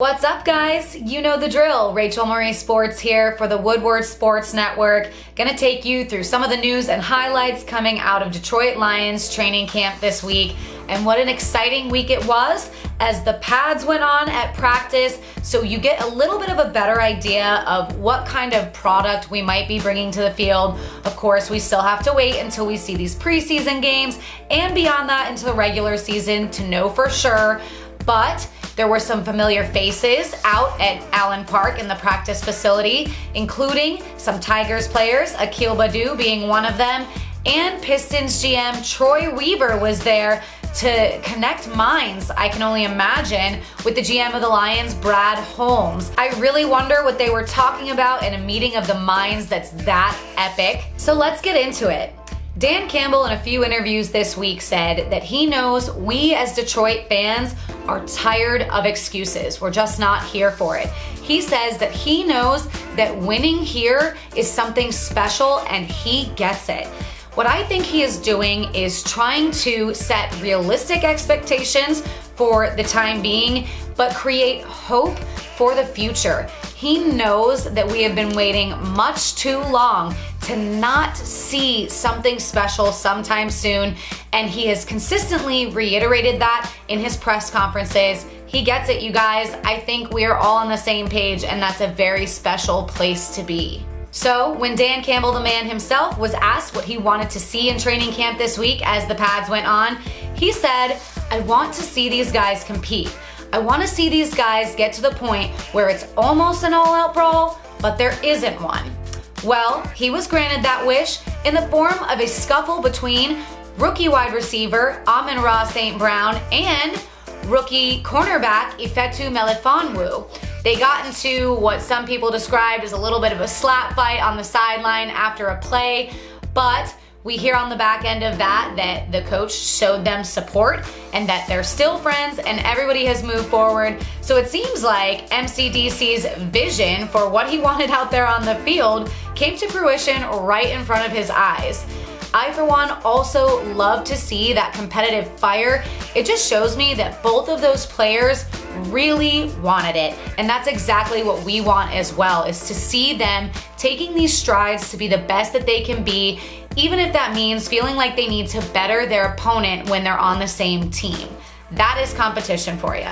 What's up, guys? You know the drill. Rachel Marie Sports here for the Woodward Sports Network. Gonna take you through some of the news and highlights coming out of Detroit Lions training camp this week. And what an exciting week it was as the pads went on at practice, so you get a little bit of a better idea of what kind of product we might be bringing to the field. Of course, we still have to wait until we see these preseason games and beyond that into the regular season to know for sure. But there were some familiar faces out at Allen Park in the practice facility, including some Tigers players, Akil Baddoo being one of them, and Pistons GM Troy Weaver was there to connect minds, I can only imagine, with the GM of the Lions, Brad Holmes. I really wonder what they were talking about in a meeting of the minds that's that epic. So let's get into it. Dan Campbell, in a few interviews this week, said that he knows we as Detroit fans are tired of excuses. We're just not here for it. He says that he knows that winning here is something special and he gets it. What I think he is doing is trying to set realistic expectations for the time being, but create hope for the future. He knows that we have been waiting much too long to not see something special sometime soon, and he has consistently reiterated that in his press conferences. He gets it, you guys. I think we are all on the same page, and that's a very special place to be. So when Dan Campbell, the man himself, was asked what he wanted to see in training camp this week as the pads went on, he said, "I want to see these guys compete. I want to see these guys get to the point where it's almost an all-out brawl, but there isn't one." Well, he was granted that wish in the form of a scuffle between rookie wide receiver Amon-Ra St. Brown and rookie cornerback Ifeatu Melifonwu. They got into what some people described as a little bit of a slap fight on the sideline after a play, but we hear on the back end of that the coach showed them support and that they're still friends and everybody has moved forward. So it seems like MCDC's vision for what he wanted out there on the field came to fruition right in front of his eyes. I, for one, also love to see that competitive fire. It just shows me that both of those players really wanted it. And that's exactly what we want as well, is to see them taking these strides to be the best that they can be, even if that means feeling like they need to better their opponent when they're on the same team. That is competition for you.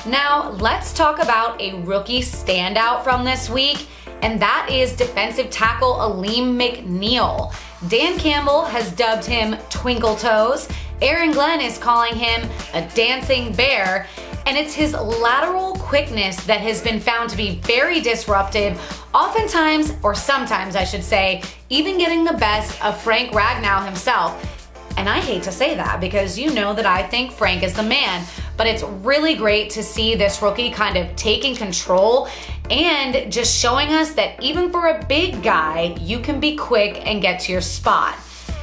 Now, let's talk about a rookie standout from this week, and that is defensive tackle Alim McNeil. Dan Campbell has dubbed him Twinkle Toes. Aaron Glenn is calling him a dancing bear, and it's his lateral quickness that has been found to be very disruptive, oftentimes, or sometimes I should say, even getting the best of Frank Ragnow himself. And I hate to say that because you know that I think Frank is the man, but it's really great to see this rookie kind of taking control and just showing us that even for a big guy, you can be quick and get to your spot.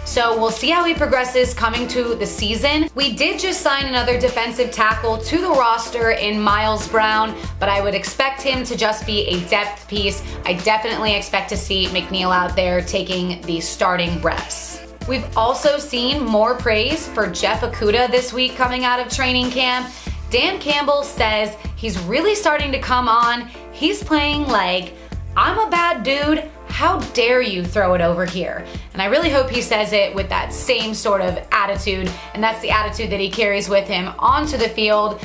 So we'll see how he progresses coming to the season. We did just sign another defensive tackle to the roster in Miles Brown, but I would expect him to just be a depth piece. I definitely expect to see McNeil out there taking the starting reps. We've also seen more praise for Jeff Okuda this week coming out of training camp. Dan Campbell says he's really starting to come on. He's playing like, "I'm a bad dude. How dare you throw it over here?" And I really hope he says it with that same sort of attitude, and that's the attitude that he carries with him onto the field.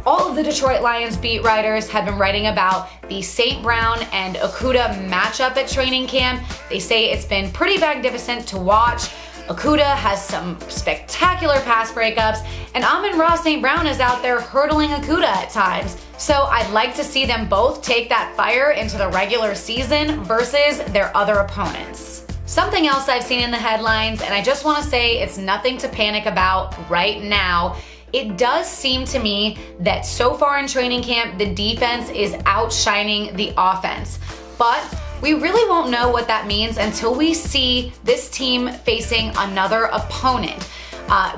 All of the Detroit Lions beat writers have been writing about the St. Brown and Okuda matchup at training camp. They say it's been pretty magnificent to watch. Okuda has some spectacular pass breakups, and Amon-Ra St. Brown is out there hurdling Okuda at times. So I'd like to see them both take that fire into the regular season versus their other opponents. Something else I've seen in the headlines, and I just want to say it's nothing to panic about right now. It does seem to me that so far in training camp, the defense is outshining the offense. But we really won't know what that means until we see this team facing another opponent.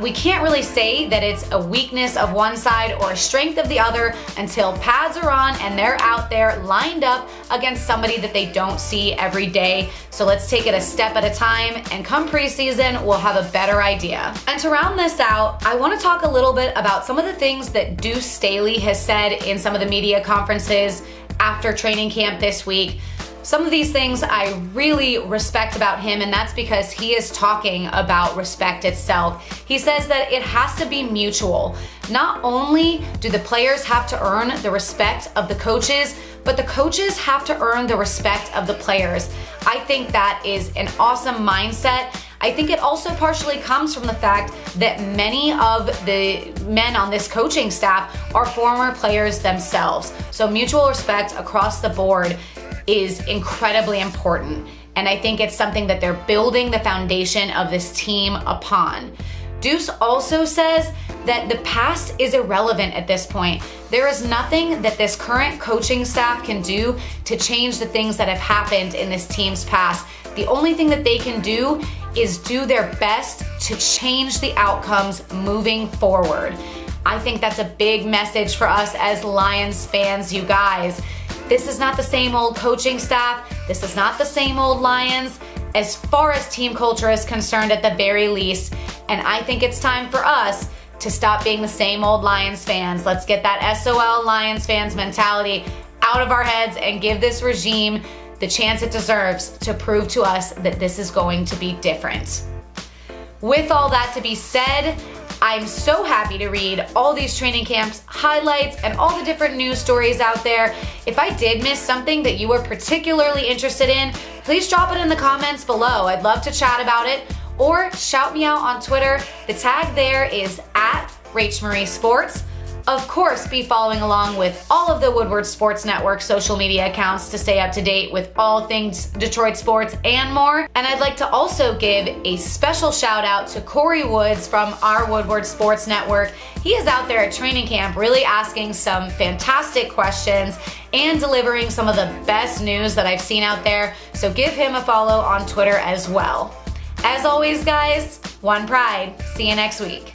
We can't really say that it's a weakness of one side or a strength of the other until pads are on and they're out there lined up against somebody that they don't see every day. So let's take it a step at a time, and come preseason, we'll have a better idea. And to round this out, I want to talk a little bit about some of the things that Deuce Staley has said in some of the media conferences after training camp this week. Some of these things I really respect about him, and that's because he is talking about respect itself. He says that it has to be mutual. Not only do the players have to earn the respect of the coaches, but the coaches have to earn the respect of the players. I think that is an awesome mindset. I think it also partially comes from the fact that many of the men on this coaching staff are former players themselves. So mutual respect across the board is incredibly important, and I think it's something that they're building the foundation of this team upon. Deuce also says that the past is irrelevant at this point. There is nothing that this current coaching staff can do to change the things that have happened in this team's past. The only thing that they can do is do their best to change the outcomes moving forward. I think that's a big message for us as Lions fans, you guys. This is not the same old coaching staff. This is not the same old Lions as far as team culture is concerned, at the very least. And I think it's time for us to stop being the same old Lions fans. Let's get that SOL Lions fans mentality out of our heads and give this regime the chance it deserves to prove to us that this is going to be different. With all that to be said, I'm so happy to read all these training camps highlights and all the different news stories out there. If I did miss something that you were particularly interested in, please drop it in the comments below. I'd love to chat about it, or shout me out on Twitter. The tag there is @RachMarieSports. Of course, be following along with all of the Woodward Sports Network social media accounts to stay up to date with all things Detroit sports and more. And I'd like to also give a special shout out to Corey Woods from our Woodward Sports Network. He is out there at training camp really asking some fantastic questions and delivering some of the best news that I've seen out there. So give him a follow on Twitter as well. As always, guys, one pride. See you next week.